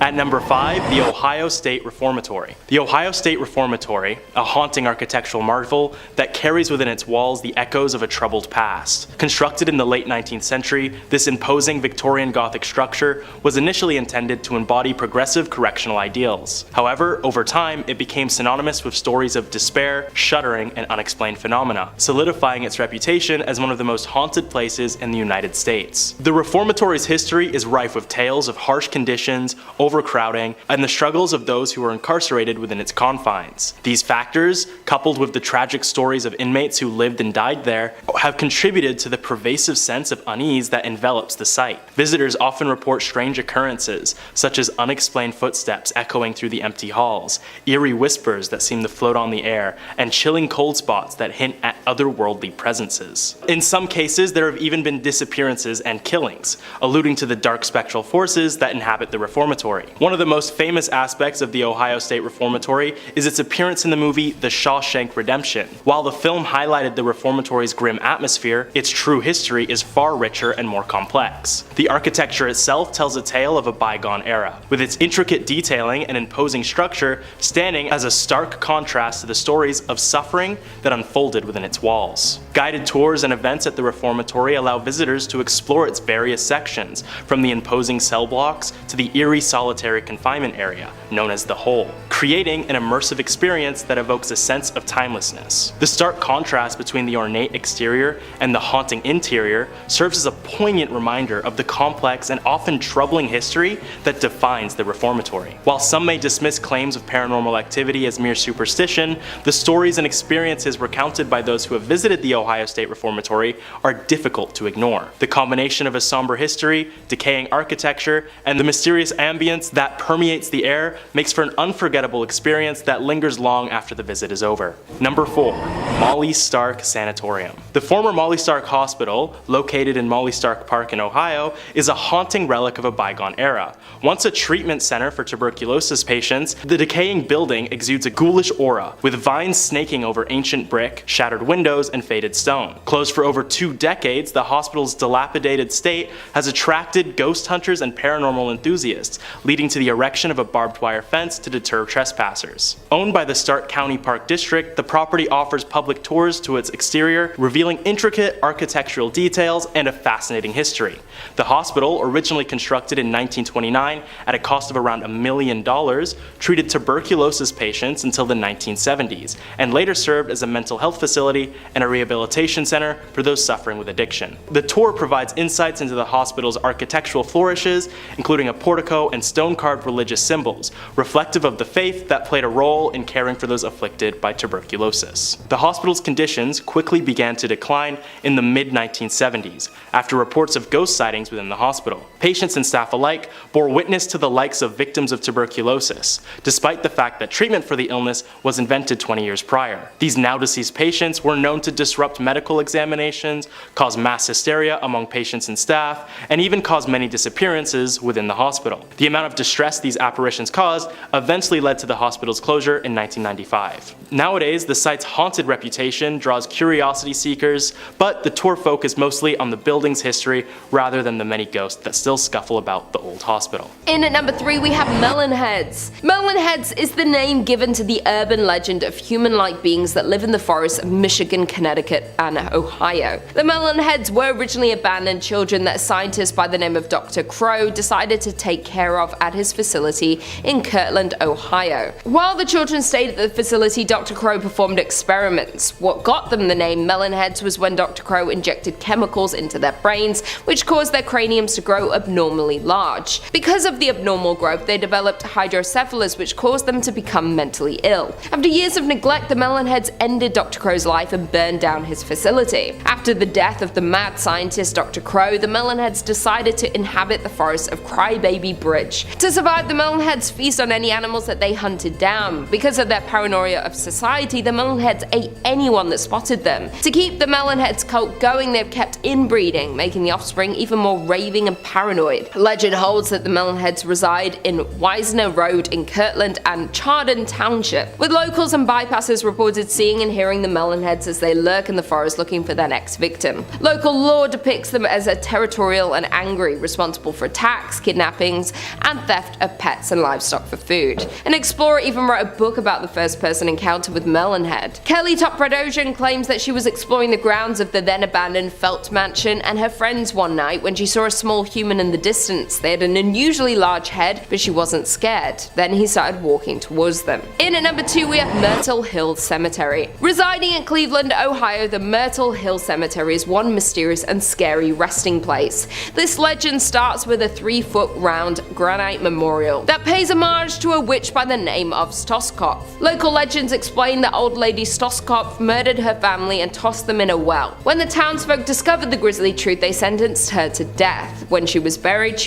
At number 5, the Ohio State Reformatory. The Ohio State Reformatory, a haunting architectural marvel that carries within its walls the echoes of a troubled past. Constructed in the late 19th century, this imposing Victorian Gothic structure was initially intended to embody progressive correctional ideals. However, over time, it became synonymous with stories of despair, shuddering, and unexplained phenomena, solidifying its reputation as one of the most haunted places in the United States. The Reformatory's history is rife with tales of harsh conditions, overcrowding, and the struggles of those who were incarcerated within its confines. These factors, coupled with the tragic stories of inmates who lived and died there, have contributed to the pervasive sense of unease that envelops the site. Visitors often report strange occurrences, such as unexplained footsteps echoing through the empty halls, eerie whispers that seem to float on the air, and chilling cold spots that hint at otherworldly presences. In some cases, there have even been disappearances and killings, alluding to the dark spectral forces that inhabit the Reformatory. One of the most famous aspects of the Ohio State Reformatory is its appearance in the movie The Shawshank Redemption. While the film highlighted the Reformatory's grim atmosphere, its true history is far richer and more complex. The architecture itself tells a tale of a bygone era, with its intricate detailing and imposing structure standing as a stark contrast to the stories of suffering that unfolded within its walls. Guided tours and events at the Reformatory allow visitors to explore its various sections, from the imposing cell blocks to the eerie solitary confinement area, known as the Hole, creating an immersive experience that evokes a sense of timelessness. The stark contrast between the ornate exterior and the haunting interior serves as a poignant reminder of the complex and often troubling history that defines the Reformatory. While some may dismiss claims of paranormal activity as mere superstition, the stories and experiences recounted by those who have visited the Ohio State Reformatory are difficult to ignore. The combination of a somber history, decaying architecture, and the mysterious ambience that permeates the air makes for an unforgettable experience that lingers long after the visit is over. Number 4. Molly Stark Sanatorium. The former Molly Stark Hospital, located in Molly Stark Park in Ohio, is a haunting relic of a bygone era. Once a treatment center for tuberculosis patients, the decaying building exudes a ghoulish aura, with vines snaking over ancient brick, shattered windows, and faded stone. Closed for over 2 decades, the hospital's dilapidated state has attracted ghost hunters and paranormal enthusiasts, leading to the erection of a barbed wire fence to deter trespassers. Owned by the Stark County Park District, the property offers public tours to its exterior, revealing intricate architectural details and a fascinating history. The hospital, originally constructed in 1929 at a cost of around $1 million, treated tuberculosis patients until the 1970s, and later served as a mental health facility and a rehabilitation center for those suffering with addiction. The tour provides insights into the hospital's architectural flourishes, including a portico and stone-carved religious symbols, reflective of the faith that played a role in caring for those afflicted by tuberculosis. The hospital's conditions quickly began to decline in the mid-1970s, after reports of ghost sightings within the hospital. Patients and staff alike bore witness to the likes of victims of tuberculosis, despite the fact that treatment for the illness was invented 20 years prior. These now-deceased patients were known to disrupt medical examinations, cause mass hysteria among patients and staff, and even cause many disappearances within the hospital. The amount of distress these apparitions caused eventually led to the hospital's closure in 1995. Nowadays, the site's haunted reputation draws curiosity seekers, but the tour focused mostly on the building's history rather than the many ghosts that still scuffle about the old hospital. In at number 3, we have Melon Heads. Melon Heads is the name given to the urban legend of human-like beings that live in the forests of Michigan, Connecticut, and Ohio. The Melon Heads were originally abandoned children that a scientist by the name of Dr. Crow decided to take care of at his facility in Kirtland, Ohio. While the children stayed at the facility, Dr. Crow performed experiments. What got them the name Melon Heads was when Dr. Crow injected chemicals into their brains, which caused their craniums to grow abnormally large. Because of the abnormal growth, they developed hydrocephalus, which caused them to become mentally ill. After years of neglect, the Melon Heads ended Dr. Crow's life and burned down his facility. After the death of the mad scientist Dr. Crow, the Melon Heads decided to inhabit the forests of Crybaby Bridge. To survive, the Melon Heads feast on any animals that they they hunted down. Because of their paranoia of society, the Melon Heads ate anyone that spotted them. To keep the Melon Heads cult going, they've kept inbreeding, making the offspring even more raving and paranoid. Legend holds that the Melon Heads reside in Wisner Road in Kirtland and Chardon Township, with locals and bypassers reported seeing and hearing the Melon Heads as they lurk in the forest looking for their next victim. Local lore depicts them as a territorial and angry, responsible for attacks, kidnappings, and theft of pets and livestock for food. An explorer even wrote a book about the first-person encounter with Melon Head. Kelly Topradosian claims that she was exploring the grounds of the then-abandoned Felt Mansion and her friends one night when she saw a small human in the distance. They had an unusually large head, but she wasn't scared. Then he started walking towards them. In at number 2 we have Myrtle Hill Cemetery. Residing in Cleveland, Ohio, the Myrtle Hill Cemetery is one mysterious and scary resting place. This legend starts with a 3-foot round granite memorial that pays homage to a witch by the name of Stoskopf. Local legends explain that old lady Stoskopf murdered her family and tossed them in a well. When the townsfolk discovered the grisly truth, they sentenced her to death. When she was buried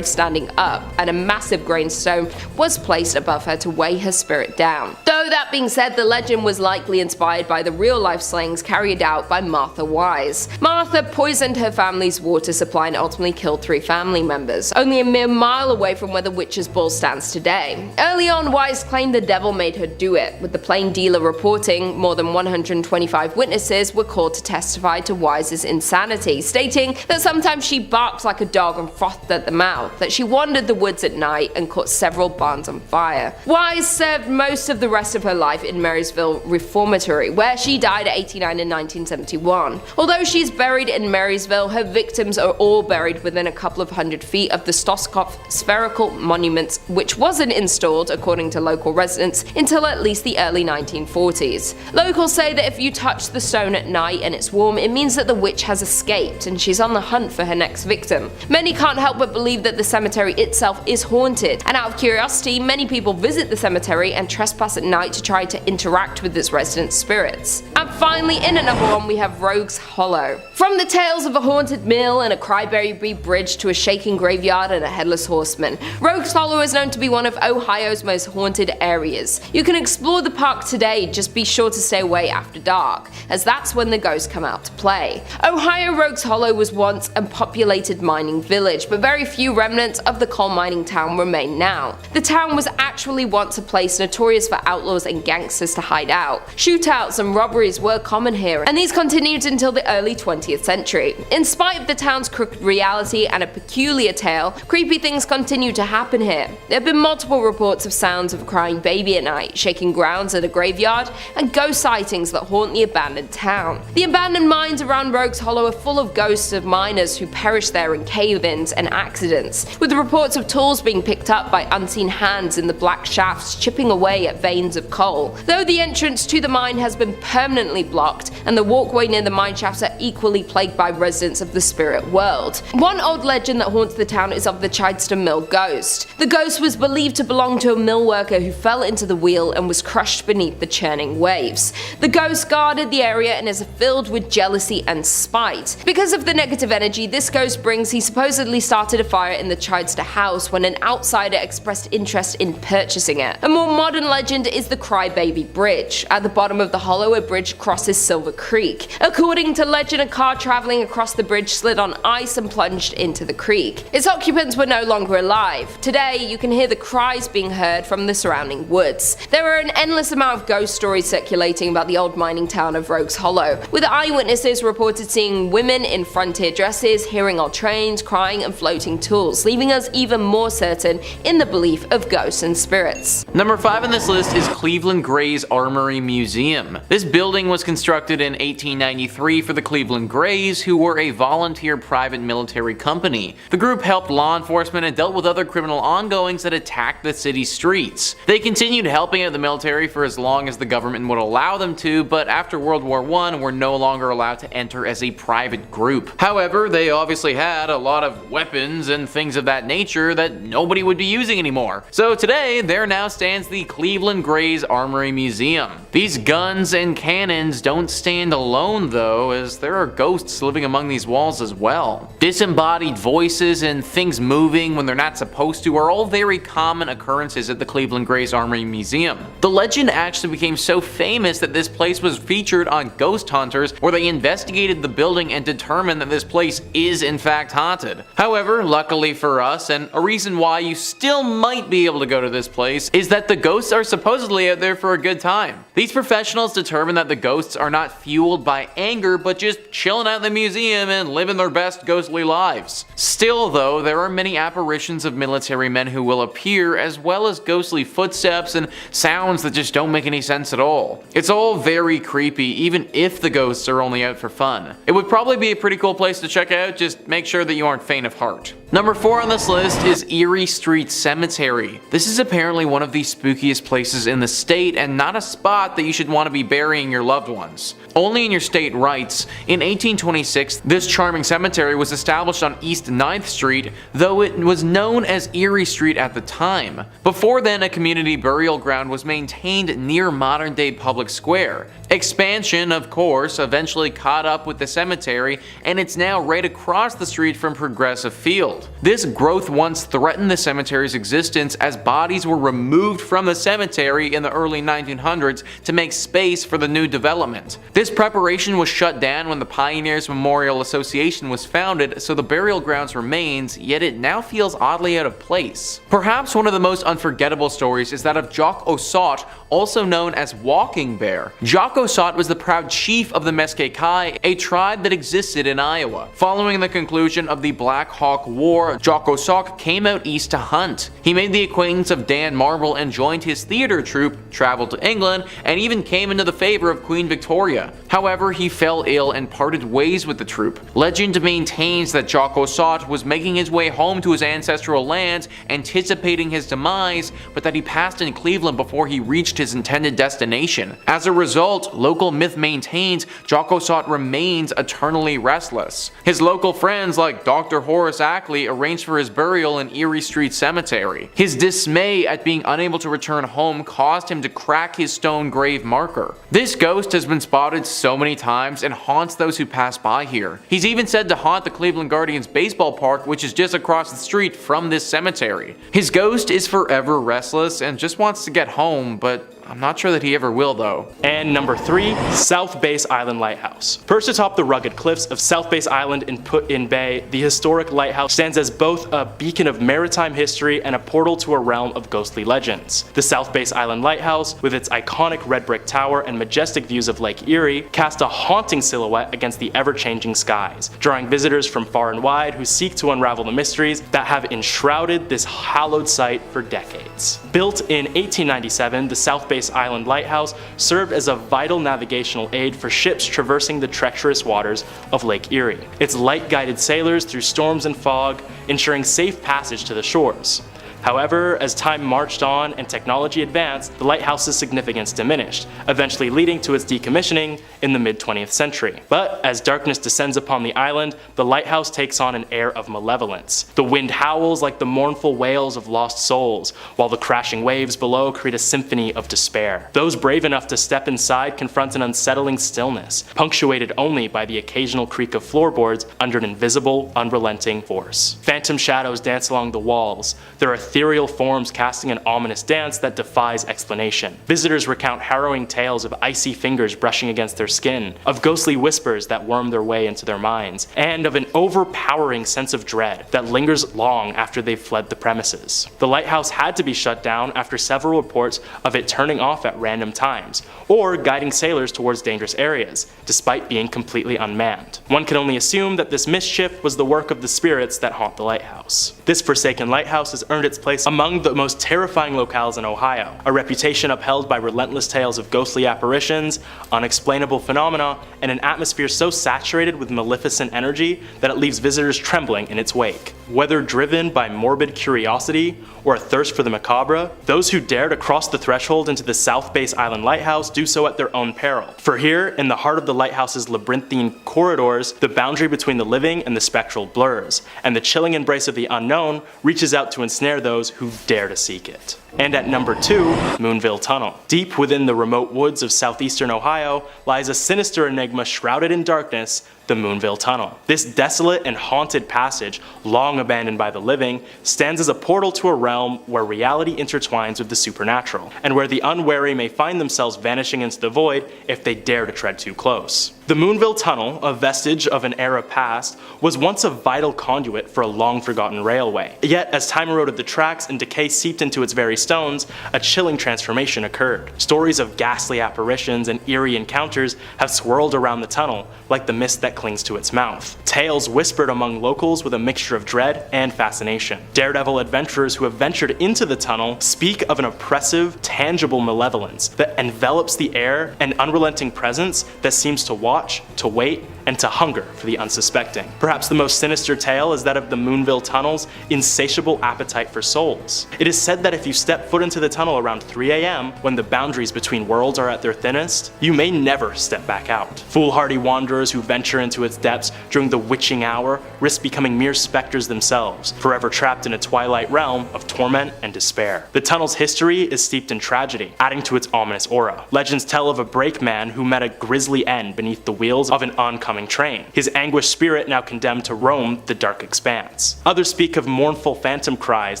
standing up, and a massive gravestone was placed above her to weigh her spirit down. Though that being said, the legend was likely inspired by the real-life slayings carried out by Martha Wise. Martha poisoned her family's water supply and ultimately killed 3 family members, only a mere mile away from where the witch's ball stands today. Early on, Wise claimed the devil made her do it, with the Plain Dealer reporting more than 125 witnesses were called to testify to Wise's insanity, stating that sometimes she barked like a dog and frothed at the mouth, that she wandered the woods at night and caught several barns on fire. Wise served most of the rest of her life in Marysville Reformatory, where she died at 89 in 1971. Although she's buried in Marysville, her victims are all buried within a couple of hundred feet of the Stoskopf spherical monument, which wasn't installed, according to local residents, until at least the early 1940s. Locals say that if you touch the stone at night and it's warm, it means that the witch has escaped and she's on the hunt for her next victim. Many can't help but believe that the cemetery itself is haunted, and out of curiosity, many people visit the cemetery and trespass at night to try to interact with its resident spirits. And finally, in at number 1 we have Rogue's Hollow. From the tales of a haunted mill and a Crybaby Bridge to a shaking graveyard and a headless horseman, Rogue's Hollow is known to be one of Ohio's most haunted areas. You can explore the park today, just be sure to stay away after dark, as that's when the ghosts come out to play. Ohio Rogue's Hollow was once a populated mining village, but very few remnants of the coal mining town remain now. The town was actually once a place notorious for outlaws and gangsters to hide out. Shootouts and robberies were common here, and these continued until the early 20th century. In spite of the town's crooked reality and a peculiar tale, creepy things continue to happen here. There have been multiple reports of sounds of a crying baby at night, shaking grounds at a graveyard, and ghost sightings that haunt the abandoned town. The abandoned mines around Rogue's Hollow are full of ghosts of miners who perished there in cave-ins and accidents, with reports of tools being picked up by unseen hands in the black shafts chipping away at veins of coal. Though the entrance to the mine has been permanently blocked, and the walkway near the mine shafts are equally plagued by residents of the spirit world. One old legend that haunts the town is of the Chideston Mill ghost. The ghost was believed to belong to a mill worker who fell into the wheel and was crushed beneath the churning waves. The ghost guarded the area and is filled with jealousy and spite. Because of the negative energy this ghost brings, he supposedly started a fire in the Chidester house when an outsider expressed interest in purchasing it. A more modern legend is the Crybaby Bridge. At the bottom of the hollow, a bridge crosses Silver Creek. According to legend, a car traveling across the bridge slid on ice and plunged into the creek. Its occupants were no longer alive. Today, you can hear the cries being heard from the surrounding woods. There are an endless amount of ghost stories circulating about the old mining town of Rogue's Hollow, with eyewitnesses reported seeing women in frontier dresses, hearing old trains, crying and floating tools, leaving us even more certain in the belief of ghosts and spirits. Number 5 on this list is Cleveland Gray's Armory Museum. This building was constructed in 1893 for the Cleveland Grays, who were a volunteer private military company. The group helped law enforcement and dealt with other criminal ongoings that attacked the city's streets. They continued helping out the military for as long as the government would allow them to, but after World War I were no longer allowed to enter as a private group. However, they obviously had a lot of weapons and things of that nature that nobody would be using anymore. So today, there now stands the Cleveland Grays Armory Museum. These guns and cannons don't stand alone though, as there are ghosts living among these walls as well. Disembodied voices and things moving when they're not supposed to are all very common occurrences at the the Cleveland Grays Armory Museum. The legend actually became so famous that this place was featured on Ghost Hunters, where they investigated the building and determined that this place is in fact haunted. However, luckily for us, and a reason why you still might be able to go to this place, is that the ghosts are supposedly out there for a good time. These professionals determined that the ghosts are not fueled by anger, but just chilling out in the museum and living their best ghostly lives. Still though, there are many apparitions of military men who will appear, as well as ghostly footsteps and sounds that just don't make any sense at all. It's all very creepy, even if the ghosts are only out for fun. It would probably be a pretty cool place to check out, just make sure that you aren't faint of heart. Number 4 on this list is Eerie Street Cemetery. This is apparently one of the spookiest places in the state, and not a spot that you should want to be burying your loved ones. Only in your state rights. In 1826, this charming cemetery was established on East 9th Street, though it was known as Eerie Street at the time. Before then, a community burial ground was maintained near modern-day Public Square. Expansion, of course, eventually caught up with the cemetery, and it's now right across the street from Progressive Field. This growth once threatened the cemetery's existence, as bodies were removed from the cemetery in the early 1900s to make space for the new development. This preparation was shut down when the Pioneers Memorial Association was founded, so the burial grounds remains, yet it now feels oddly out of place. Perhaps one of the most unforgettable stories is that of Jock Ossaut, also known as Walking Bear. Jock Ossaut was the proud chief of the Mesquite, a tribe that existed in Iowa. Following the conclusion of the Black Hawk War, Jock Ossaut came out east to hunt. He made the acquaintance of Dan Marble and joined his theater troupe, traveled to England, and even came into the favor of Queen Victoria. However, he fell ill and parted ways with the troupe. Legend maintains that Jock Ossaut was making his way home to his ancestral lands, anticipating his demise, but that he passed in Cleveland before he reached his intended destination. As a result, local myth maintains Jock Ossaut remains eternally restless. His local friends like Dr. Horace Ackley arranged for his burial in Eerie Street Cemetery. His dismay at being unable to return home caused him to crack his stone grave marker. This ghost has been spotted so many times and haunts those who pass by here. He's even said to haunt the Cleveland Guardians baseball park, which is just across the street from this cemetery. His ghost is forever restless and just wants to get home, but I'm not sure that he ever will though. And number 3, South Base Island Lighthouse. Perched atop the rugged cliffs of South Base Island in Put-in Bay, the historic lighthouse stands as both a beacon of maritime history and a portal to a realm of ghostly legends. The South Base Island Lighthouse, with its iconic red brick tower and majestic views of Lake Erie, cast a haunting silhouette against the ever-changing skies, drawing visitors from far and wide who seek to unravel the mysteries that have enshrouded this hallowed site for decades. Built in 1897, the South Base Island Lighthouse served as a vital navigational aid for ships traversing the treacherous waters of Lake Erie. Its light guided sailors through storms and fog, ensuring safe passage to the shores. However, as time marched on and technology advanced, the lighthouse's significance diminished, eventually leading to its decommissioning in the mid-20th century. But as darkness descends upon the island, the lighthouse takes on an air of malevolence. The wind howls like the mournful wails of lost souls, while the crashing waves below create a symphony of despair. Those brave enough to step inside confront an unsettling stillness, punctuated only by the occasional creak of floorboards under an invisible, unrelenting force. Phantom shadows dance along the walls. There are ethereal forms casting an ominous dance that defies explanation. Visitors recount harrowing tales of icy fingers brushing against their skin, of ghostly whispers that worm their way into their minds, and of an overpowering sense of dread that lingers long after they've fled the premises. The lighthouse had to be shut down after several reports of it turning off at random times, or guiding sailors towards dangerous areas, despite being completely unmanned. One can only assume that this mischief was the work of the spirits that haunt the lighthouse. This forsaken lighthouse has earned its place among the most terrifying locales in Ohio, a reputation upheld by relentless tales of ghostly apparitions, unexplainable phenomena, and an atmosphere so saturated with maleficent energy that it leaves visitors trembling in its wake. Whether driven by morbid curiosity or a thirst for the macabre, those who dare to cross the threshold into the South Base Island Lighthouse do so at their own peril. For here, in the heart of the lighthouse's labyrinthine corridors, the boundary between the living and the spectral blurs, and the chilling embrace of the unknown reaches out to ensnare those who dare to seek it. And at number 2, Moonville Tunnel. Deep within the remote woods of southeastern Ohio lies a sinister enigma shrouded in darkness the Moonville Tunnel. This desolate and haunted passage, long abandoned by the living, stands as a portal to a realm where reality intertwines with the supernatural, and where the unwary may find themselves vanishing into the void if they dare to tread too close. The Moonville Tunnel, a vestige of an era past, was once a vital conduit for a long-forgotten railway. Yet, as time eroded the tracks and decay seeped into its very stones, a chilling transformation occurred. Stories of ghastly apparitions and eerie encounters have swirled around the tunnel, like the mist that clings to its mouth. Tales whispered among locals with a mixture of dread and fascination. Daredevil adventurers who have ventured into the tunnel speak of an oppressive, tangible malevolence that envelops the air, an unrelenting presence that seems to watch, to wait, and to hunger for the unsuspecting. Perhaps the most sinister tale is that of the Moonville Tunnel's insatiable appetite for souls. It is said that if you step foot into the tunnel around 3 a.m., when the boundaries between worlds are at their thinnest, you may never step back out. Foolhardy wanderers who venture into its depths during the witching hour risk becoming mere specters themselves, forever trapped in a twilight realm of torment and despair. The tunnel's history is steeped in tragedy, adding to its ominous aura. Legends tell of a brakeman who met a grisly end beneath the wheels of an oncoming train, his anguished spirit now condemned to roam the dark expanse. Others speak of mournful phantom cries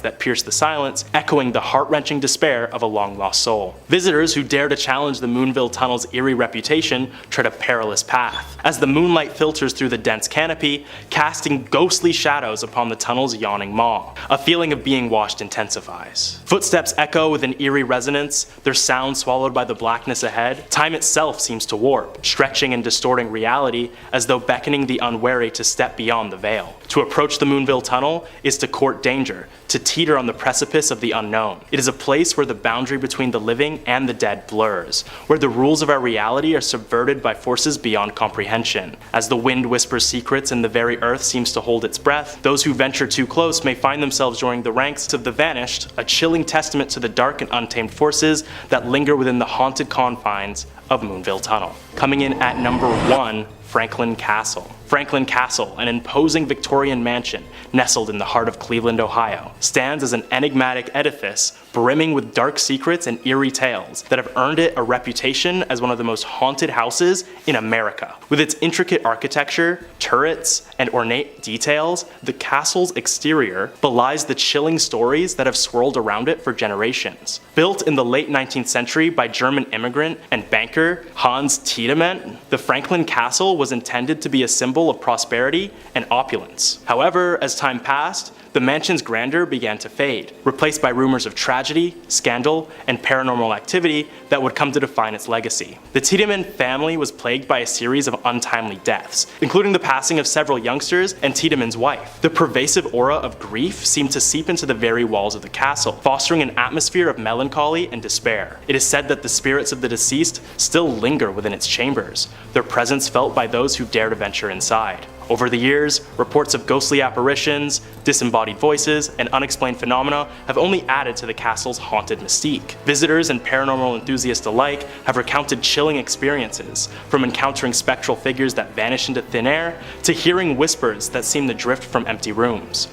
that pierce the silence, echoing the heart-wrenching despair of a long-lost soul. Visitors who dare to challenge the Moonville Tunnel's eerie reputation tread a perilous path, as the moonlight filters through the dense canopy, casting ghostly shadows upon the tunnel's yawning maw. A feeling of being watched intensifies. Footsteps echo with an eerie resonance, their sound swallowed by the blackness ahead. Time itself seems to warp, stretching and distorting reality as though beckoning the unwary to step beyond the veil. To approach the Moonville Tunnel is to court danger, to teeter on the precipice of the unknown. It is a place where the boundary between the living and the dead blurs, where the rules of our reality are subverted by forces beyond comprehension. As the wind whispers secrets and the very earth seems to hold its breath, those who venture too close may find themselves joining the ranks of the vanished, a chilling testament to the dark and untamed forces that linger within the haunted confines of Moonville Tunnel. Coming in at number 1, Franklin Castle. Franklin Castle, an imposing Victorian mansion nestled in the heart of Cleveland, Ohio, stands as an enigmatic edifice brimming with dark secrets and eerie tales that have earned it a reputation as one of the most haunted houses in America. With its intricate architecture, turrets, and ornate details, the castle's exterior belies the chilling stories that have swirled around it for generations. Built in the late 19th century by German immigrant and banker Hans Tiedemann, the Franklin Castle was intended to be a symbol of prosperity and opulence. However, as time passed, the mansion's grandeur began to fade, replaced by rumors of tragedy, scandal, and paranormal activity that would come to define its legacy. The Tiedemann family was plagued by a series of untimely deaths, including the passing of several youngsters and Tiedemann's wife. The pervasive aura of grief seemed to seep into the very walls of the castle, fostering an atmosphere of melancholy and despair. It is said that the spirits of the deceased still linger within its chambers, their presence felt by those who dare to venture inside. Over the years, reports of ghostly apparitions, disembodied voices, and unexplained phenomena have only added to the castle's haunted mystique. Visitors and paranormal enthusiasts alike have recounted chilling experiences, from encountering spectral figures that vanish into thin air, to hearing whispers that seem to drift from empty rooms.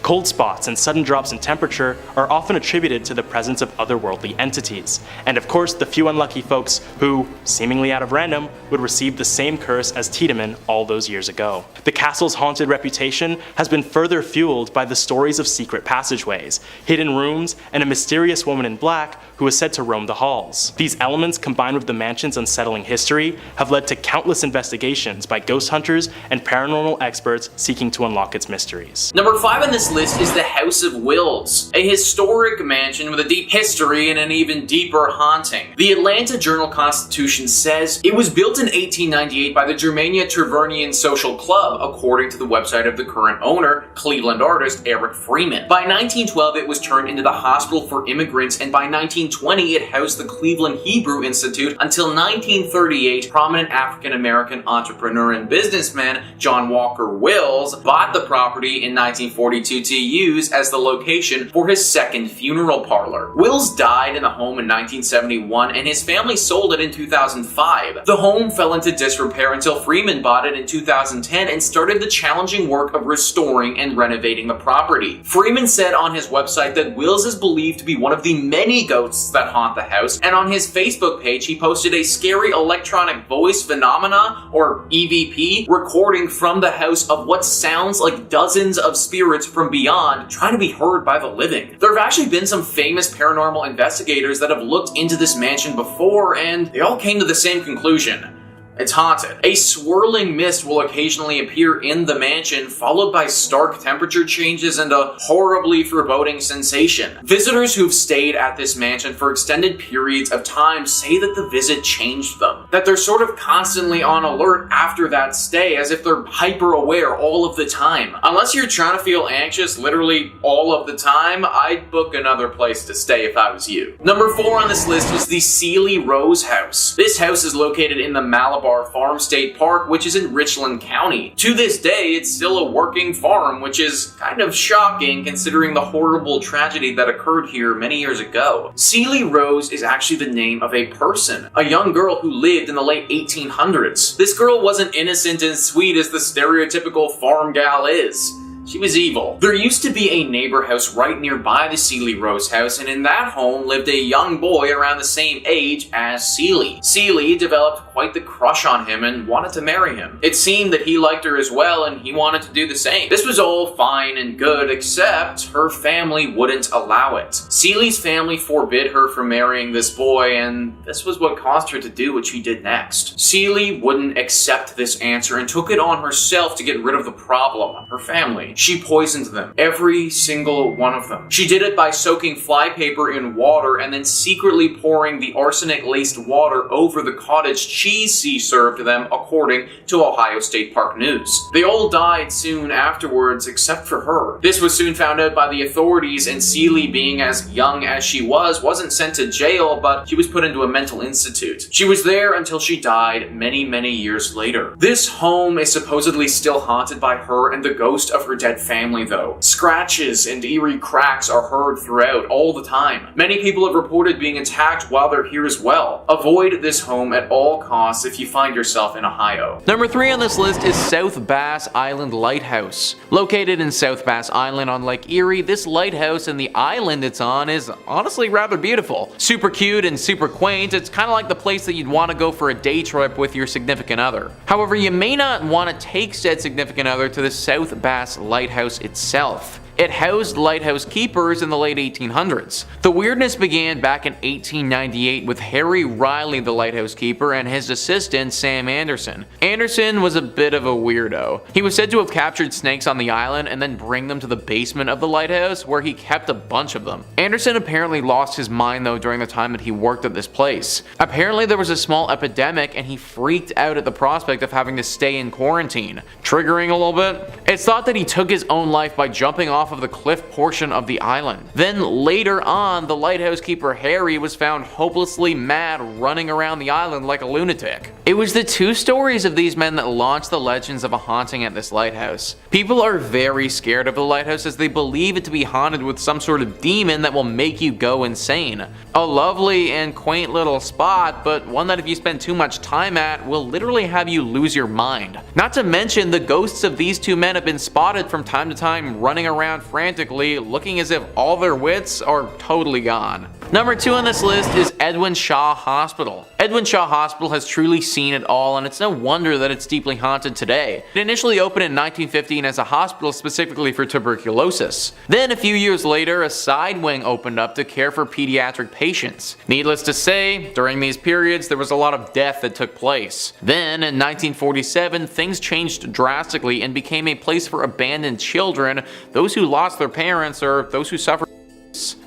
Cold spots and sudden drops in temperature are often attributed to the presence of otherworldly entities, and of course the few unlucky folks who, seemingly out of random, would receive the same curse as Tiedemann all those years ago. The castle's haunted reputation has been further fueled by the stories of secret passageways, hidden rooms, and a mysterious woman in black who is said to roam the halls. These elements, combined with the mansion's unsettling history, have led to countless investigations by ghost hunters and paranormal experts seeking to unlock its mysteries. Number 5 on this list is the House of Wills, a historic mansion with a deep history and an even deeper haunting. The Atlanta Journal-Constitution says it was built in 1898 by the Germania Tavernian Social Club, according to the website of the current owner, Cleveland artist Eric Freeman. By 1912, it was turned into the Hospital for Immigrants, and by 1920, it housed the Cleveland Hebrew Institute until 1938, prominent African-American entrepreneur and businessman John Walker Wills bought the property in 1942 wanted to use as the location for his second funeral parlor. Wills died in the home in 1971 and his family sold it in 2005. The home fell into disrepair until Freeman bought it in 2010 and started the challenging work of restoring and renovating the property. Freeman said on his website that Wills is believed to be one of the many ghosts that haunt the house, and on his Facebook page he posted a scary electronic voice phenomena, or EVP, recording from the house of what sounds like dozens of spirits from beyond trying to be heard by the living. There have actually been some famous paranormal investigators that have looked into this mansion before, and they all came to the same conclusion. It's haunted. A swirling mist will occasionally appear in the mansion, followed by stark temperature changes and a horribly foreboding sensation. Visitors who've stayed at this mansion for extended periods of time say that the visit changed them, that they're sort of constantly on alert after that stay, as if they're hyper aware all of the time. Unless you're trying to feel anxious literally all of the time, I'd book another place to stay if I was you. Number 4 on this list was the Ceely Rose house. This house is located in the Malabar Farm State Park, which is in Richland County. To this day, it's still a working farm, which is kind of shocking considering the horrible tragedy that occurred here many years ago. Ceely Rose is actually the name of a person, a young girl who lived in the late 1800s. This girl wasn't innocent and sweet as the stereotypical farm gal is. She was evil. There used to be a neighbor house right nearby the Ceely Rose house, and in that home lived a young boy around the same age as Ceely. Ceely developed quite the crush on him and wanted to marry him. It seemed that he liked her as well, and he wanted to do the same. This was all fine and good, except her family wouldn't allow it. Ceely's family forbid her from marrying this boy, and this was what caused her to do what she did next. Ceely wouldn't accept this answer and took it on herself to get rid of the problem, her family. She poisoned them, every single one of them. She did it by soaking flypaper in water and then secretly pouring the arsenic-laced water over the cottage cheese she served them, according to Ohio State Park News. They all died soon afterwards, except for her. This was soon found out by the authorities, and Ceely, being as young as she was, wasn't sent to jail, but she was put into a mental institute. She was there until she died many, many years later. This home is supposedly still haunted by her and the ghost of her dead family, though. Scratches and eerie cracks are heard throughout all the time. Many people have reported being attacked while they're here as well. Avoid this home at all costs if you find yourself in Ohio. Number 3 on this list is South Bass Island Lighthouse. Located in South Bass Island on Lake Erie, this lighthouse and the island it's on is honestly rather beautiful. Super cute and super quaint. It's kind of like the place that you'd want to go for a day trip with your significant other. However, you may not want to take said significant other to the South Bass Lighthouse itself. It housed lighthouse keepers in the late 1800s. The weirdness began back in 1898 with Harry Riley, the lighthouse keeper, and his assistant Sam Anderson. Anderson was a bit of a weirdo. He was said to have captured snakes on the island and then bring them to the basement of the lighthouse, where he kept a bunch of them. Anderson apparently lost his mind though during the time that he worked at this place. Apparently there was a small epidemic and he freaked out at the prospect of having to stay in quarantine, triggering a little bit. It's thought that he took his own life by jumping off of the cliff portion of the island. Then later on, the lighthouse keeper Harry was found hopelessly mad running around the island like a lunatic. It was the two stories of these men that launched the legends of a haunting at this lighthouse. People are very scared of the lighthouse as they believe it to be haunted with some sort of demon that will make you go insane. A lovely and quaint little spot, but one that if you spend too much time at will literally have you lose your mind. Not to mention the ghosts of these two men have been spotted from time to time running around frantically, looking as if all their wits are totally gone. Number 2 on this list is Edwin Shaw Hospital. Edwin Shaw Hospital has truly seen it all, and it's no wonder that it's deeply haunted today. It initially opened in 1915 as a hospital specifically for tuberculosis. Then a few years later, a side wing opened up to care for pediatric patients. Needless to say, during these periods there was a lot of death that took place. Then in 1947, things changed drastically and became a place for abandoned children, those who lost their parents, or those who suffered.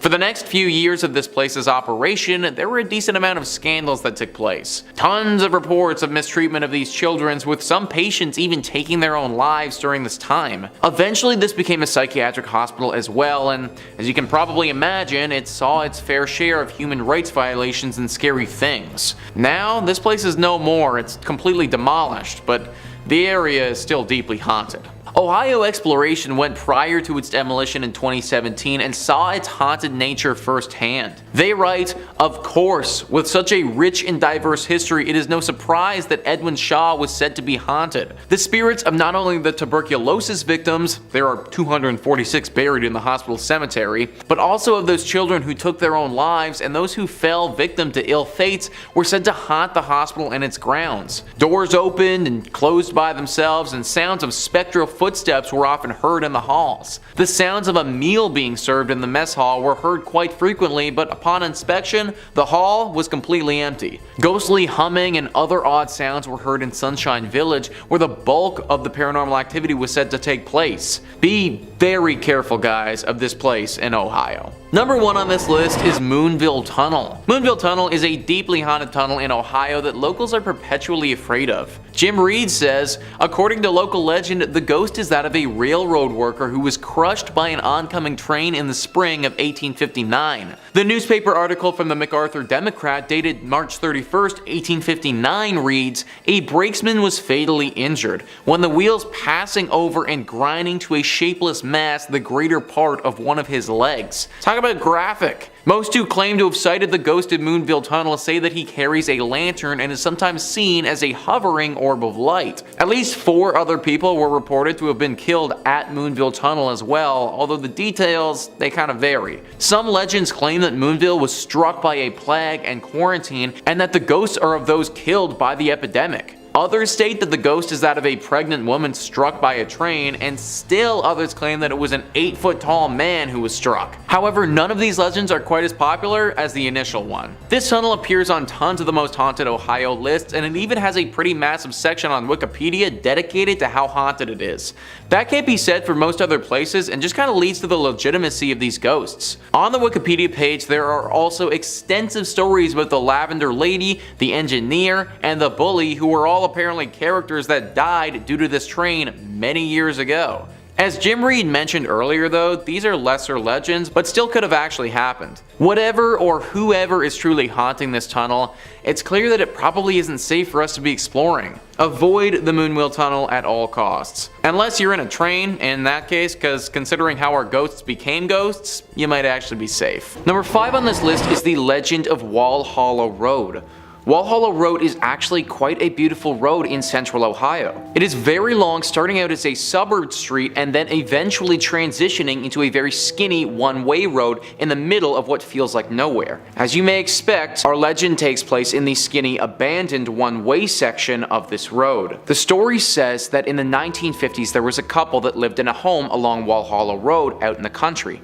For the next few years of this place's operation, there were a decent amount of scandals that took place. Tons of reports of mistreatment of these children, with some patients even taking their own lives during this time. Eventually this became a psychiatric hospital as well, and as you can probably imagine, it saw its fair share of human rights violations and scary things. Now, this place is no more, it's completely demolished, but the area is still deeply haunted. Ohio Exploration went prior to its demolition in 2017 and saw its haunted nature firsthand. They write, "Of course, with such a rich and diverse history, it is no surprise that Edwin Shaw was said to be haunted. The spirits of not only the tuberculosis victims, there are 246 buried in the hospital cemetery, but also of those children who took their own lives and those who fell victim to ill fates were said to haunt the hospital and its grounds. Doors opened and closed by themselves, and sounds of spectral footsteps were often heard in the halls. The sounds of a meal being served in the mess hall were heard quite frequently, but upon inspection, the hall was completely empty. Ghostly humming and other odd sounds were heard in Sunshine Village, where the bulk of the paranormal activity was said to take place. Be very careful, guys, of this place in Ohio." Number 1 on this list is Moonville Tunnel. Moonville Tunnel is a deeply haunted tunnel in Ohio that locals are perpetually afraid of. Jim Reed says, "According to local legend, the ghost is that of a railroad worker who was crushed by an oncoming train in the spring of 1859. The newspaper article from the MacArthur Democrat dated March 31st, 1859 reads, "A brakesman was fatally injured when the wheels passing over and grinding to a shapeless mass the greater part of one of his legs." Talk about graphic. Most who claim to have sighted the ghost of Moonville Tunnel say that he carries a lantern and is sometimes seen as a hovering orb of light. At least 4 other people were reported to have been killed at Moonville Tunnel as well, although the details, they kind of vary. Some legends claim that Moonville was struck by a plague and quarantine, and that the ghosts are of those killed by the epidemic. Others state that the ghost is that of a pregnant woman struck by a train, and still others claim that it was an 8-foot tall man who was struck. However, none of these legends are quite as popular as the initial one. This tunnel appears on tons of the most haunted Ohio lists, and it even has a pretty massive section on Wikipedia dedicated to how haunted it is. That can't be said for most other places, and just kind of leads to the legitimacy of these ghosts. On the Wikipedia page, there are also extensive stories about the Lavender Lady, the engineer, and the bully, who were all apparently characters that died due to this train many years ago. As Jim Reed mentioned earlier though, these are lesser legends, but still could have actually happened. Whatever or whoever is truly haunting this tunnel, it's clear that it probably isn't safe for us to be exploring. Avoid the Moonville Tunnel at all costs. Unless you're in a train, in that case, because considering how our ghosts became ghosts, you might actually be safe. Number 5 on this list is the legend of Wall Hollow Road. Wall Hollow Road is actually quite a beautiful road in central Ohio. It is very long, starting out as a suburb street and then eventually transitioning into a very skinny one-way road in the middle of what feels like nowhere. As you may expect, our legend takes place in the skinny abandoned one-way section of this road. The story says that in the 1950s there was a couple that lived in a home along Wall Hollow Road out in the country.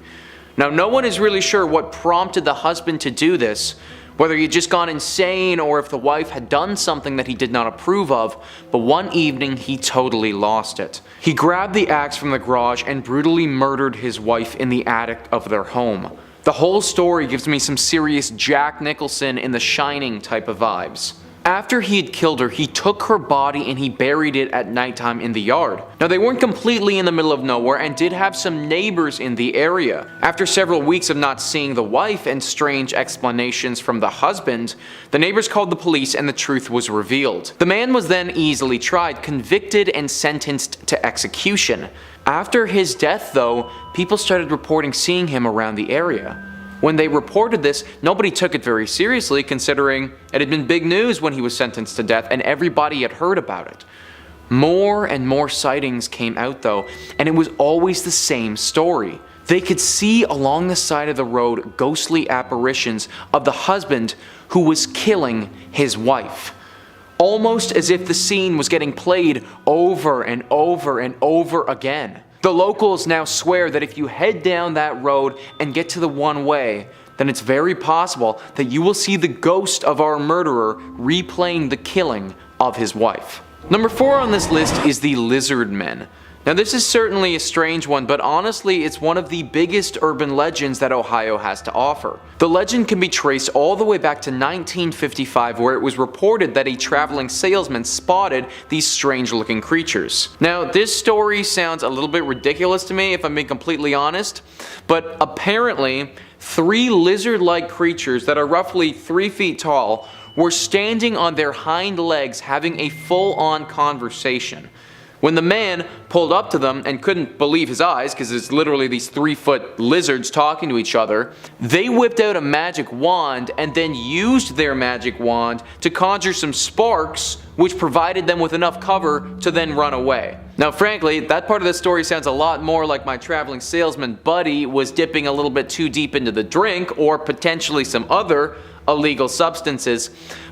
Now, no one is really sure what prompted the husband to do this, whether he had just gone insane or if the wife had done something that he did not approve of, but one evening he totally lost it. He grabbed the axe from the garage and brutally murdered his wife in the attic of their home. The whole story gives me some serious Jack Nicholson in The Shining type of vibes. After he had killed her, he took her body and he buried it at nighttime in the yard. Now, they weren't completely in the middle of nowhere and did have some neighbors in the area. After several weeks of not seeing the wife and strange explanations from the husband, the neighbors called the police and the truth was revealed. The man was then easily tried, convicted, and sentenced to execution. After his death, though, people started reporting seeing him around the area. When they reported this, nobody took it very seriously, considering it had been big news when he was sentenced to death and everybody had heard about it. More and more sightings came out though, and it was always the same story. They could see along the side of the road ghostly apparitions of the husband who was killing his wife. Almost as if the scene was getting played over and over and over again. The locals now swear that if you head down that road and get to the one-way, then it's very possible that you will see the ghost of our murderer replaying the killing of his wife. Number 4 on this list is the Lizard Men. Now, this is certainly a strange one, but honestly it's one of the biggest urban legends that Ohio has to offer. The legend can be traced all the way back to 1955, where it was reported that a traveling salesman spotted these strange looking creatures. Now, this story sounds a little bit ridiculous to me if I'm being completely honest, but apparently 3 lizard-like creatures that are roughly 3 feet tall were standing on their hind legs having a full-on conversation. When the man pulled up to them and couldn't believe his eyes, because it's literally these 3-foot lizards talking to each other, they whipped out a magic wand and then used their magic wand to conjure some sparks, which provided them with enough cover to then run away. Now frankly, that part of the story sounds a lot more like my traveling salesman buddy was dipping a little bit too deep into the drink, or potentially some other illegal substances.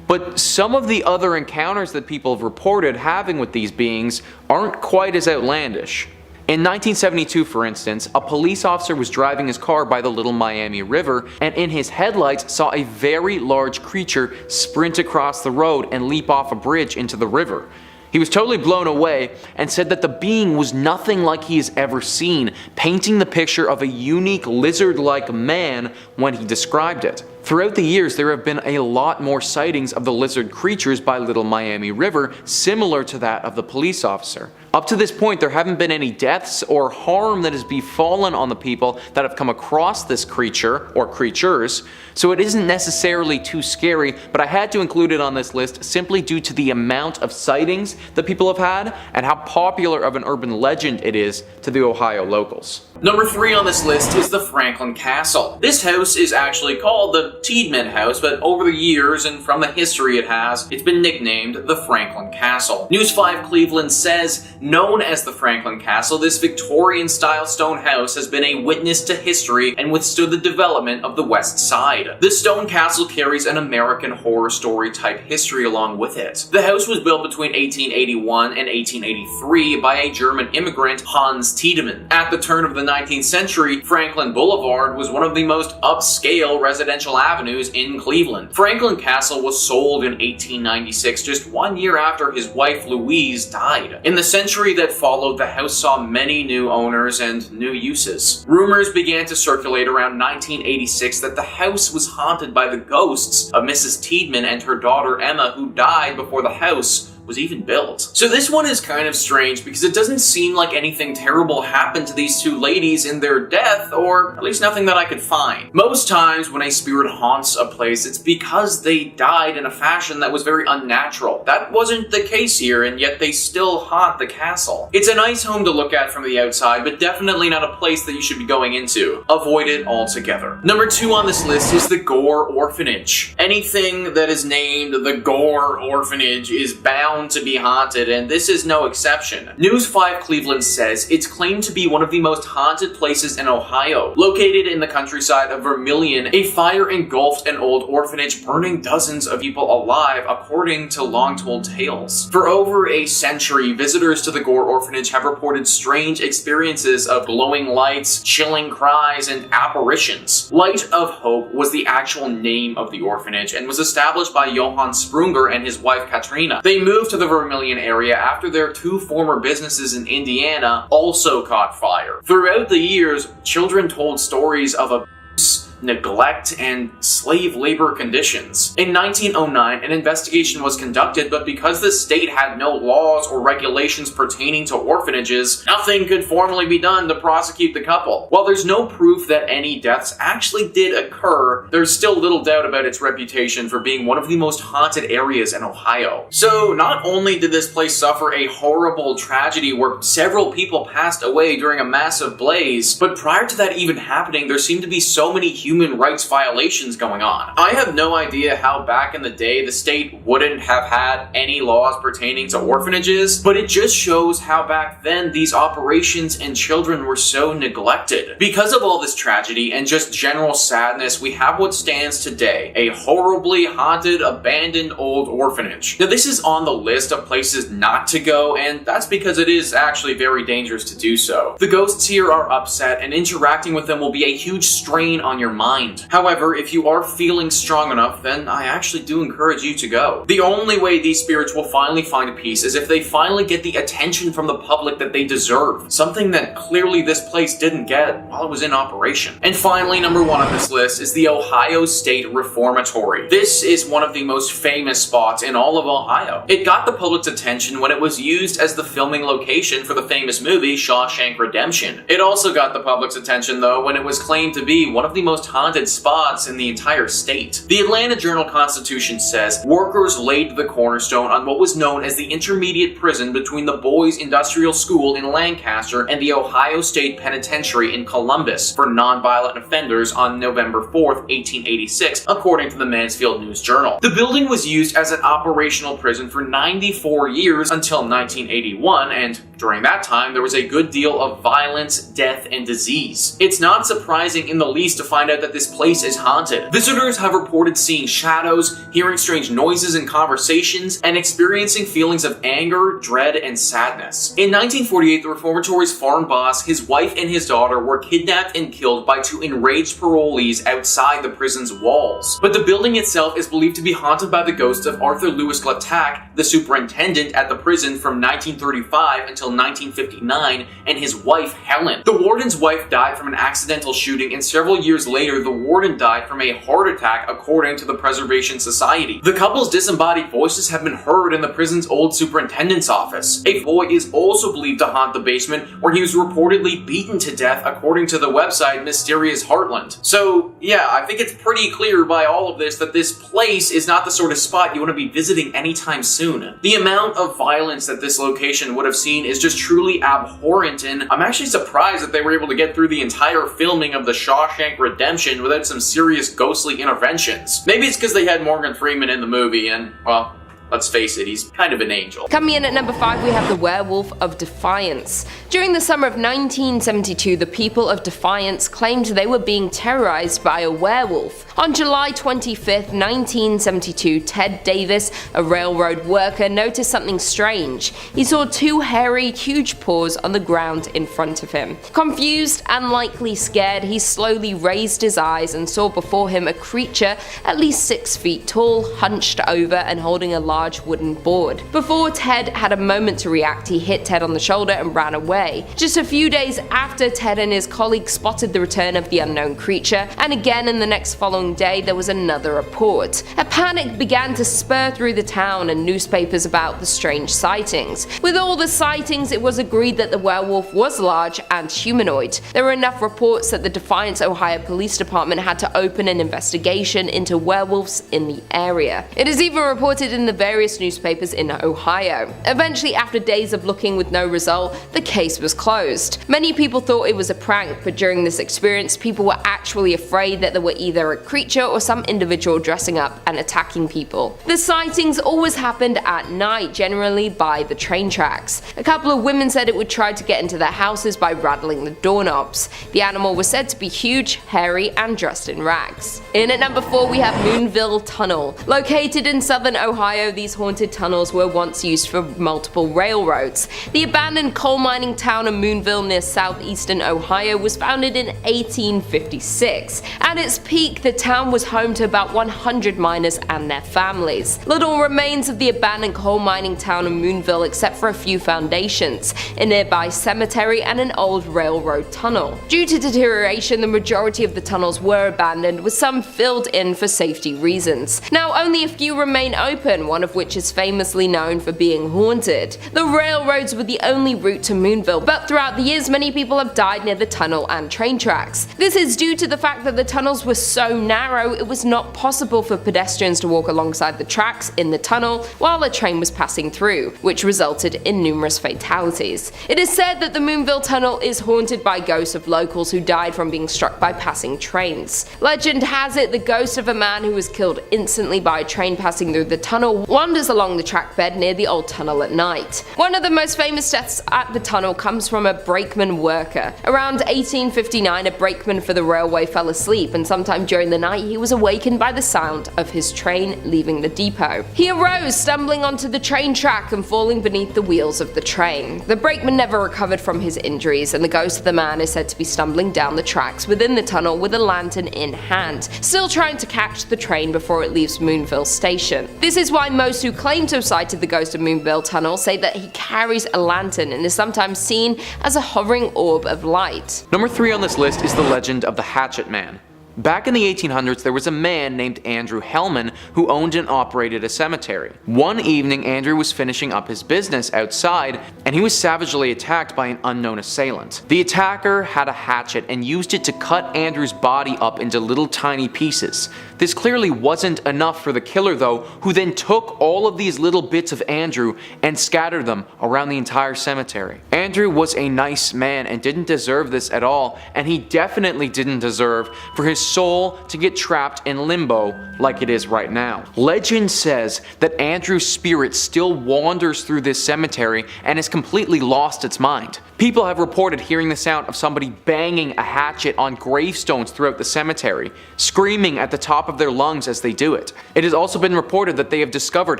But some of the other encounters that people have reported having with these beings aren't quite as outlandish. In 1972, for instance, a police officer was driving his car by the Little Miami River and in his headlights saw a very large creature sprint across the road and leap off a bridge into the river. He was totally blown away and said that the being was nothing like he has ever seen, painting the picture of a unique lizard-like man when he described it. Throughout the years, there have been a lot more sightings of the lizard creatures by Little Miami River, similar to that of the police officer. Up to this point, there haven't been any deaths or harm that has befallen on the people that have come across this creature or creatures, so it isn't necessarily too scary, but I had to include it on this list simply due to the amount of sightings that people have had and how popular of an urban legend it is to the Ohio locals. Number 3 on this list is the Franklin Castle. This house is actually called the Tiedemann House, but over the years and from the history it has, it's been nicknamed the Franklin Castle. News 5 Cleveland says, known as the Franklin Castle, this Victorian-style stone house has been a witness to history and withstood the development of the West Side. This stone castle carries an American Horror Story type history along with it. The house was built between 1881 and 1883 by a German immigrant, Hans Tiedemann. At the turn of the 19th century, Franklin Boulevard was one of the most upscale residential avenues in Cleveland. Franklin Castle was sold in 1896, just 1 year after his wife Louise died. In the century that followed, the house saw many new owners and new uses. Rumors began to circulate around 1986 that the house was haunted by the ghosts of Mrs. Tiedemann and her daughter Emma, who died before the house was even built. So this one is kind of strange because it doesn't seem like anything terrible happened to these two ladies in their death, or at least nothing that I could find. Most times when a spirit haunts a place, it's because they died in a fashion that was very unnatural. That wasn't the case here, and yet they still haunt the castle. It's a nice home to look at from the outside, but definitely not a place that you should be going into. Avoid it altogether. Number 2 on this list is the Gore Orphanage. Anything that is named the Gore Orphanage is bound to be haunted, and this is no exception. News 5 Cleveland says it's claimed to be one of the most haunted places in Ohio. Located in the countryside of Vermilion, a fire engulfed an old orphanage, burning dozens of people alive, according to long-told tales. For over a century, visitors to the Gore Orphanage have reported strange experiences of glowing lights, chilling cries, and apparitions. Light of Hope was the actual name of the orphanage and was established by Johann Sprunger and his wife Katrina. They moved to the Vermilion area after their 2 former businesses in Indiana also caught fire. Throughout the years, children told stories of abuse, neglect, and slave labor conditions. In 1909, an investigation was conducted, but because the state had no laws or regulations pertaining to orphanages, nothing could formally be done to prosecute the couple. While there's no proof that any deaths actually did occur, there's still little doubt about its reputation for being one of the most haunted areas in Ohio. So not only did this place suffer a horrible tragedy where several people passed away during a massive blaze, but prior to that even happening, there seemed to be so many human rights violations going on. I have no idea how back in the day the state wouldn't have had any laws pertaining to orphanages, but it just shows how back then these operations and children were so neglected. Because of all this tragedy and just general sadness, we have what stands today, a horribly haunted, abandoned old orphanage. Now this is on the list of places not to go, and that's because it is actually very dangerous to do so. The ghosts here are upset, and interacting with them will be a huge strain on your mind. However, if you are feeling strong enough, then I actually do encourage you to go. The only way these spirits will finally find peace is if they finally get the attention from the public that they deserve, something that clearly this place didn't get while it was in operation. And finally, number 1 on this list is the Ohio State Reformatory. This is one of the most famous spots in all of Ohio. It got the public's attention when it was used as the filming location for the famous movie Shawshank Redemption. It also got the public's attention though when it was claimed to be one of the most most haunted spots in the entire state. The Atlanta Journal-Constitution says workers laid the cornerstone on what was known as the intermediate prison between the Boys Industrial School in Lancaster and the Ohio State Penitentiary in Columbus for nonviolent offenders on November 4th, 1886, according to the Mansfield News Journal. The building was used as an operational prison for 94 years until 1981, and during that time there was a good deal of violence, death, and disease. It's not surprising in the least to find out that this place is haunted. Visitors have reported seeing shadows, hearing strange noises and conversations, and experiencing feelings of anger, dread, and sadness. In 1948, the Reformatory's farm boss, his wife, and his daughter were kidnapped and killed by two enraged parolees outside the prison's walls. But the building itself is believed to be haunted by the ghost of Arthur Lewis Glattack, the superintendent at the prison from 1935 until 1959, and his wife, Helen. The warden's wife died from an accidental shooting, and several years later, the warden died from a heart attack, according to the Preservation Society. The couple's disembodied voices have been heard in the prison's old superintendent's office. A boy is also believed to haunt the basement, where he was reportedly beaten to death, according to the website Mysterious Heartland. So, yeah, I think it's pretty clear by all of this that this place is not the sort of spot you want to be visiting anytime soon. The amount of violence that this location would have seen is just truly abhorrent, and I'm actually surprised that they were able to get through the entire filming of The Shawshank Redemption without some serious ghostly interventions. Maybe it's because they had Morgan Freeman in the movie and, well, let's face it, he's kind of an angel. Coming in at number 5, we have the Werewolf of Defiance. During the summer of 1972, the people of Defiance claimed they were being terrorized by a werewolf. On July 25th, 1972, Ted Davis, a railroad worker, noticed something strange. He saw two hairy, huge paws on the ground in front of him. Confused and likely scared, he slowly raised his eyes and saw before him a creature at least 6 feet tall, hunched over and holding a large wooden board. Before Ted had a moment to react, he hit Ted on the shoulder and ran away. Just a few days after, Ted and his colleagues spotted the return of the unknown creature, and again in the next following day there was another report. A panic began to spur through the town and newspapers about the strange sightings. With all the sightings, it was agreed that the werewolf was large and humanoid. There were enough reports that the Defiance, Ohio Police Department had to open an investigation into werewolves in the area. It is even reported in the various newspapers in Ohio. Eventually, after days of looking with no result, the case was closed. Many people thought it was a prank, but during this experience, people were actually afraid that there were either a creature or some individual dressing up and attacking people. The sightings always happened at night, generally by the train tracks. A couple of women said it would try to get into their houses by rattling the doorknobs. The animal was said to be huge, hairy, and dressed in rags. In at number 4, we have Moonville Tunnel. Located in southern Ohio, these haunted tunnels were once used for multiple railroads. The abandoned coal mining town of Moonville near southeastern Ohio was founded in 1856. At its peak, the town was home to about 100 miners and their families. Little remains of the abandoned coal mining town of Moonville except for a few foundations, a nearby cemetery, and an old railroad tunnel. Due to deterioration, the majority of the tunnels were abandoned, with some filled in for safety reasons. Now only a few remain open, one of which is famously known for being haunted. The railroads were the only route to Moonville, but throughout the years many people have died near the tunnel and train tracks. This is due to the fact that the tunnels were so narrow it was not possible for pedestrians to walk alongside the tracks in the tunnel while a train was passing through, which resulted in numerous fatalities. It is said that the Moonville Tunnel is haunted by ghosts of locals who died from being struck by passing trains. Legend has it the ghost of a man who was killed instantly by a train passing through the tunnel wanders along the track bed near the old tunnel at night. One of the most famous deaths at the tunnel comes from a brakeman worker. Around 1859, a brakeman for the railway fell asleep, and sometime during the night he was awakened by the sound of his train leaving the depot. He arose, stumbling onto the train track and falling beneath the wheels of the train. The brakeman never recovered from his injuries, and the ghost of the man is said to be stumbling down the tracks within the tunnel with a lantern in hand, still trying to catch the train before it leaves Moonville Station. This is why most who claim to have sighted the ghost of Moonville Tunnel say that he carries a lantern and is sometimes seen as a hovering orb of light. Number 3 on this list is the legend of the Hatchet Man. Back in the 1800s, there was a man named Andrew Hellman who owned and operated a cemetery. One evening, Andrew was finishing up his business outside, and he was savagely attacked by an unknown assailant. The attacker had a hatchet and used it to cut Andrew's body up into little tiny pieces. This clearly wasn't enough for the killer though, who then took all of these little bits of Andrew and scattered them around the entire cemetery. Andrew was a nice man and didn't deserve this at all, and he definitely didn't deserve for his soul to get trapped in limbo like it is right now. Legend says that Andrew's spirit still wanders through this cemetery and has completely lost its mind. People have reported hearing the sound of somebody banging a hatchet on gravestones throughout the cemetery, screaming at the top of their lungs as they do it. It has also been reported that they have discovered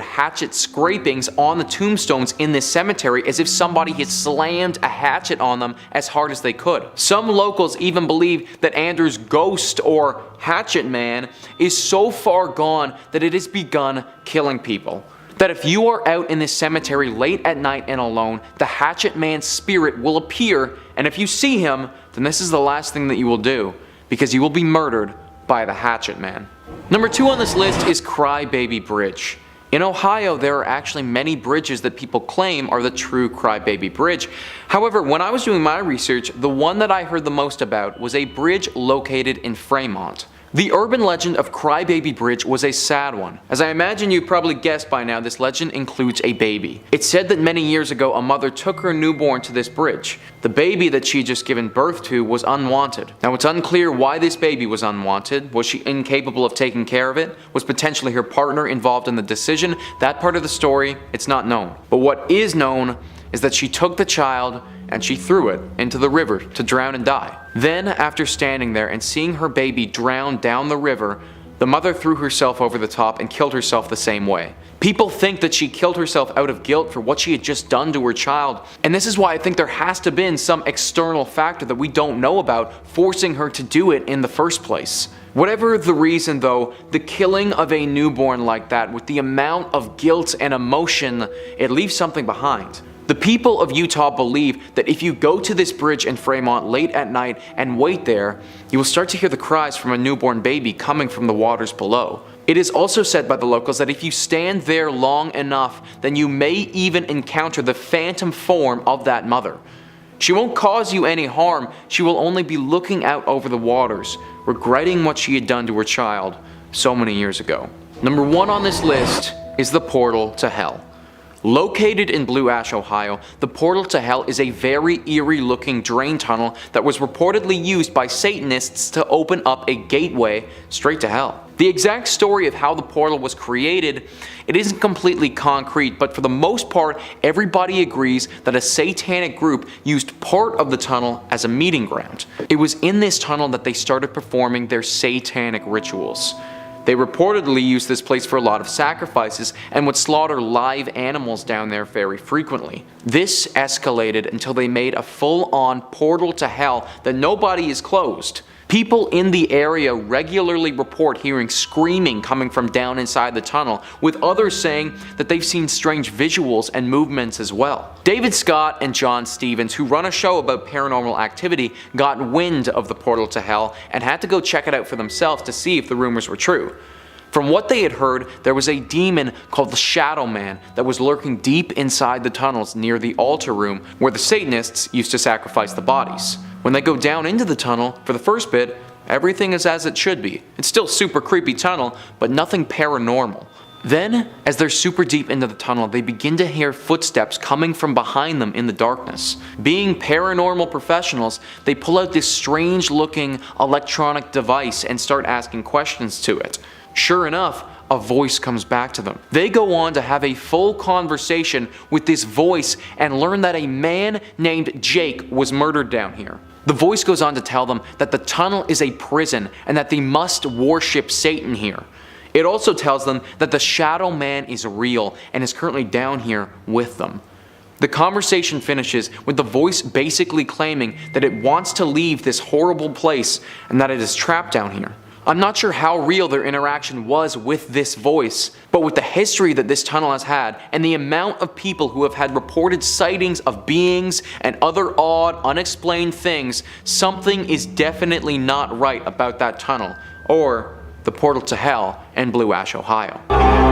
hatchet scrapings on the tombstones in this cemetery as if somebody had slammed a hatchet on them as hard as they could. Some locals even believe that Andrew's ghost or hatchet man is so far gone that it has begun killing people. That if you are out in this cemetery late at night and alone, the hatchet man's spirit will appear, and if you see him, then this is the last thing that you will do, because you will be murdered by the hatchet man. Number 2 on this list is Crybaby Bridge. In Ohio, there are actually many bridges that people claim are the true Crybaby Bridge. However, when I was doing my research, the one that I heard the most about was a bridge located in Fremont. The urban legend of Crybaby Bridge was a sad one. As I imagine you probably guessed by now, this legend includes a baby. It's said that many years ago a mother took her newborn to this bridge. The baby that she had just given birth to was unwanted. Now it's unclear why this baby was unwanted. Was she incapable of taking care of it? Was potentially her partner involved in the decision? That part of the story, it's not known. But what is known is that she took the child and she threw it into the river to drown and die. Then, after standing there and seeing her baby drown down the river, the mother threw herself over the top and killed herself the same way. People think that she killed herself out of guilt for what she had just done to her child, and this is why I think there has to have been some external factor that we don't know about forcing her to do it in the first place. Whatever the reason though, the killing of a newborn like that with the amount of guilt and emotion, it leaves something behind. The people of Utah believe that if you go to this bridge in Fremont late at night and wait there, you will start to hear the cries from a newborn baby coming from the waters below. It is also said by the locals that if you stand there long enough, then you may even encounter the phantom form of that mother. She won't cause you any harm, she will only be looking out over the waters, regretting what she had done to her child so many years ago. Number 1 on this list is the portal to hell. Located in Blue Ash, Ohio, the portal to hell is a very eerie looking drain tunnel that was reportedly used by Satanists to open up a gateway straight to hell. The exact story of how the portal was created, it isn't completely concrete, but for the most part, everybody agrees that a satanic group used part of the tunnel as a meeting ground. It was in this tunnel that they started performing their satanic rituals. They reportedly used this place for a lot of sacrifices and would slaughter live animals down there very frequently. This escalated until they made a full-on portal to hell that nobody is closed. People in the area regularly report hearing screaming coming from down inside the tunnel, with others saying that they've seen strange visuals and movements as well. David Scott and John Stevens, who run a show about paranormal activity, got wind of the portal to hell and had to go check it out for themselves to see if the rumors were true. From what they had heard, there was a demon called the Shadow Man that was lurking deep inside the tunnels near the altar room where the Satanists used to sacrifice the bodies. When they go down into the tunnel, for the first bit, everything is as it should be. It's still a super creepy tunnel, but nothing paranormal. Then, as they're super deep into the tunnel, they begin to hear footsteps coming from behind them in the darkness. Being paranormal professionals, they pull out this strange looking electronic device and start asking questions to it. Sure enough, a voice comes back to them. They go on to have a full conversation with this voice and learn that a man named Jake was murdered down here. The voice goes on to tell them that the tunnel is a prison and that they must worship Satan here. It also tells them that the Shadow Man is real and is currently down here with them. The conversation finishes with the voice basically claiming that it wants to leave this horrible place and that it is trapped down here. I'm not sure how real their interaction was with this voice, but with the history that this tunnel has had and the amount of people who have had reported sightings of beings and other odd, unexplained things, something is definitely not right about that tunnel, or the portal to hell in Blue Ash, Ohio.